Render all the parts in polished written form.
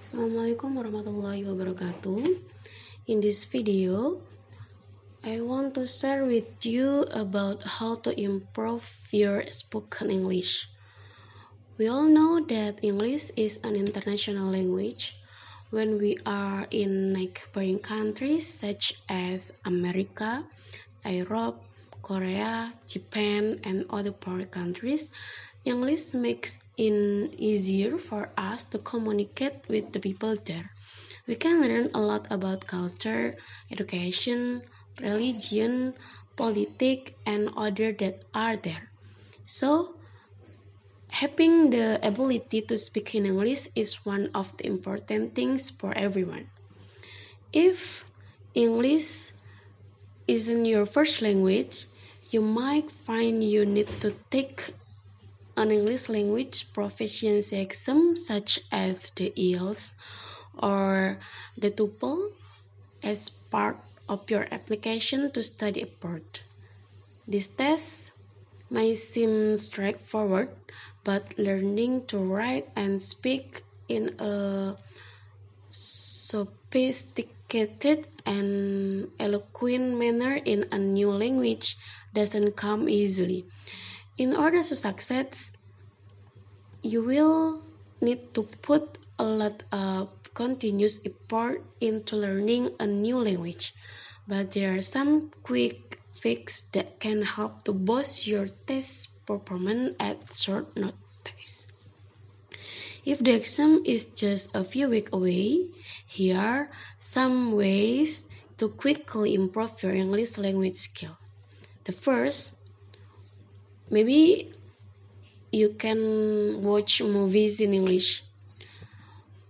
Assalamualaikum warahmatullahi wabarakatuh. In this video, I want to share with you about how to improve your spoken English. We all know that English is an international language. When we are in neighboring countries such as America, Europe, Korea, Japan, and other foreign countries, English makes it easier for us to communicate with the people there. We can learn a lot about culture, education, religion, politics, and other that are there. So, having the ability to speak in English is one of the important things for everyone. If English isn't your first language, you might find you need to take an English language proficiency exam such as the IELTS or the TOEFL as part of your application to study abroad. This test may seem straightforward, but learning to write and speak in a sophisticated and eloquent manner in a new language doesn't come easily. In order to succeed, you will need to put a lot of continuous effort into learning a new language, but there are some quick fixes that can help to boost your test performance at short notice. If the exam is just a few weeks away, here are some ways to quickly improve your English language skill. The first, maybe you can watch movies in English.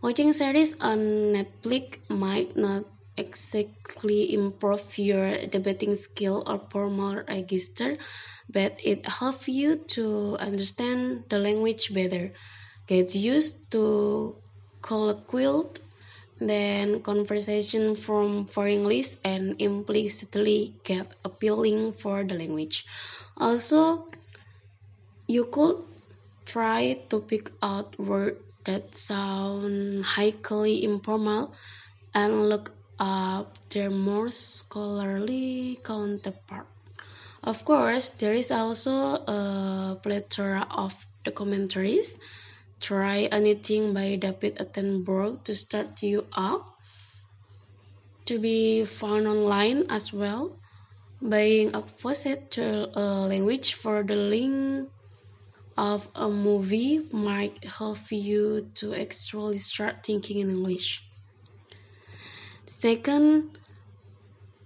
Watching series on Netflix might not exactly improve your debating skill or formal register, but it helps you to understand the language better. Get used to colloquial, then conversation from for English, and implicitly get a feeling for the language. Also, you could try to pick out words that sound highly informal and look up their more scholarly counterpart. Of course, there is also a plethora of documentaries. Try anything by David Attenborough to start you up, to be found online as well. Being exposed to a language for the length of a movie might help you to actually start thinking in English. Second,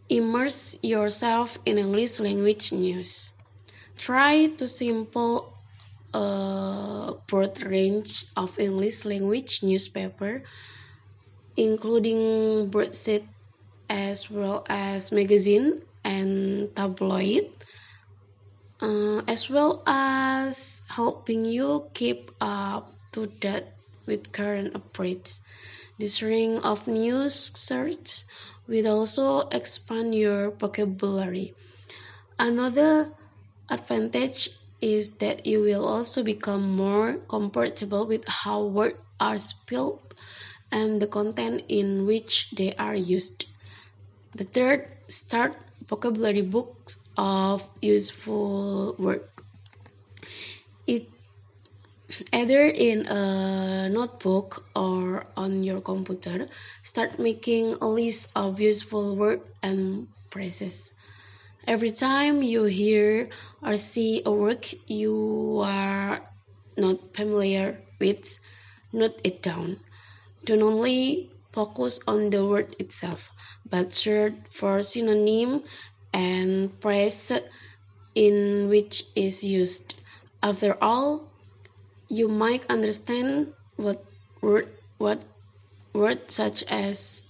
immerse yourself in English language news. Try to sample a broad range of English language newspaper, including broadsheet as well as magazine and tabloid, as well as helping you keep up to date with current updates. This ring of news search will also expand your vocabulary. Another advantage is that you will also become more comfortable with how words are spelled and the content in which they are used. The third, start vocabulary books of useful words. Either in a notebook or on your computer, start making a list of useful words and phrases. Every time you hear or see a word you are not familiar with, note it down. Don't only focus on the word itself, but search for synonym and phrase in which is used. After all, you might understand what words such as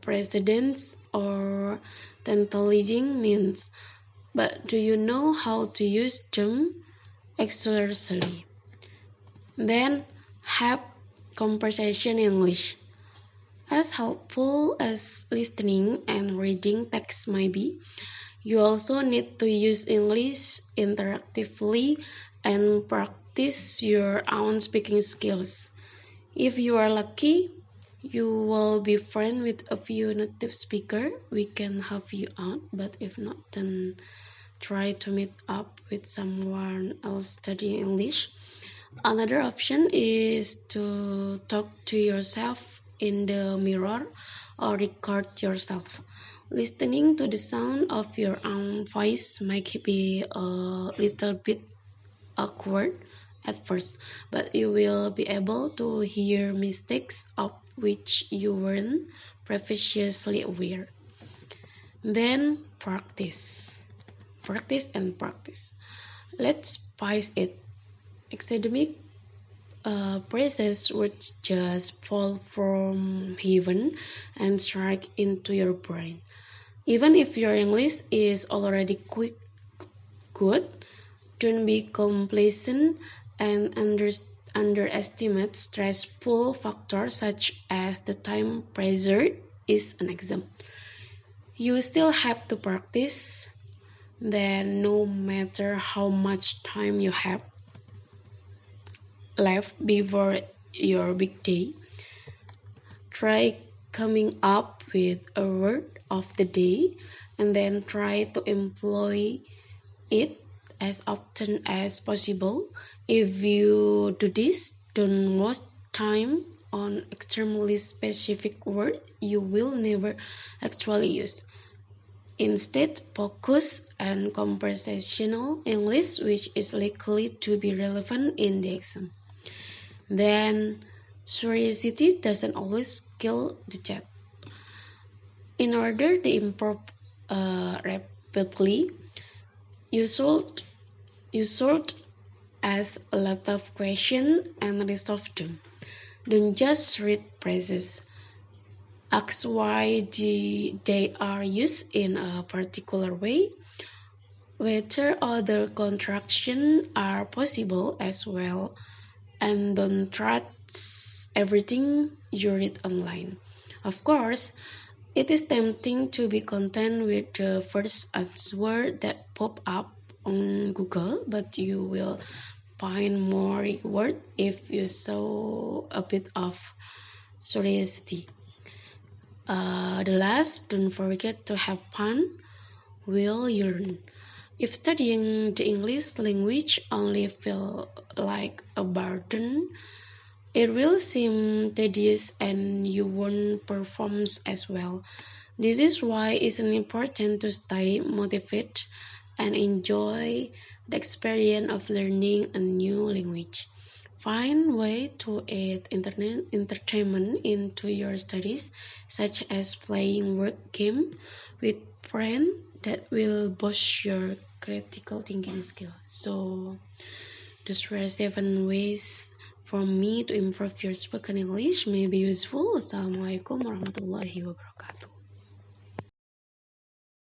precedence or tantalizing means, but do you know how to use them expressly? Then have conversation in English. As helpful as listening and reading text might be, you also need to use English interactively and practice your own speaking skills. If you are lucky, You will be friends with a few native speakers. We can help you out, but if not, then try to meet up with someone else studying English. Another option is to talk to yourself in the mirror or record yourself. Listening to the sound of your own voice might be a little bit awkward at first, but you will be able to hear mistakes of which you weren't previously aware. Then practice. Practice and practice. Let's spice it. Academic phrases would just fall from heaven and strike into your brain. Even if your English is already good, don't be complacent and underestimate stressful factors such as the time pressure is an exam. You still have to practice, then no matter how much time you have left before your big day, try coming up with a word of the day and then try to employ it as often as possible. If you do this, don't waste time on extremely specific words you will never actually use. Instead, focus on conversational English, which is likely to be relevant in the exam. Then, curiosity doesn't always kill the chat. In order to improve rapidly, you should ask a lot of questions and resolve them. Don't just read phrases. Ask why they are used in a particular way, whether other constructions are possible as well, and don't trust everything you read online. Of course, it is tempting to be content with the first answer that pop up on Google, but you will find more reward if you show a bit of curiosity. The last, don't forget to have fun while you learn. If studying the English language only feels like a burden, it will seem tedious and you won't perform as well. This is why it's important to stay motivated and enjoy the experience of learning a new language. Find ways to add entertainment into your studies, such as playing word games with friends that will boost your critical thinking skill. So, those were 7 ways for me to improve your spoken English may be useful. Assalamualaikum warahmatullahi wabarakatuh.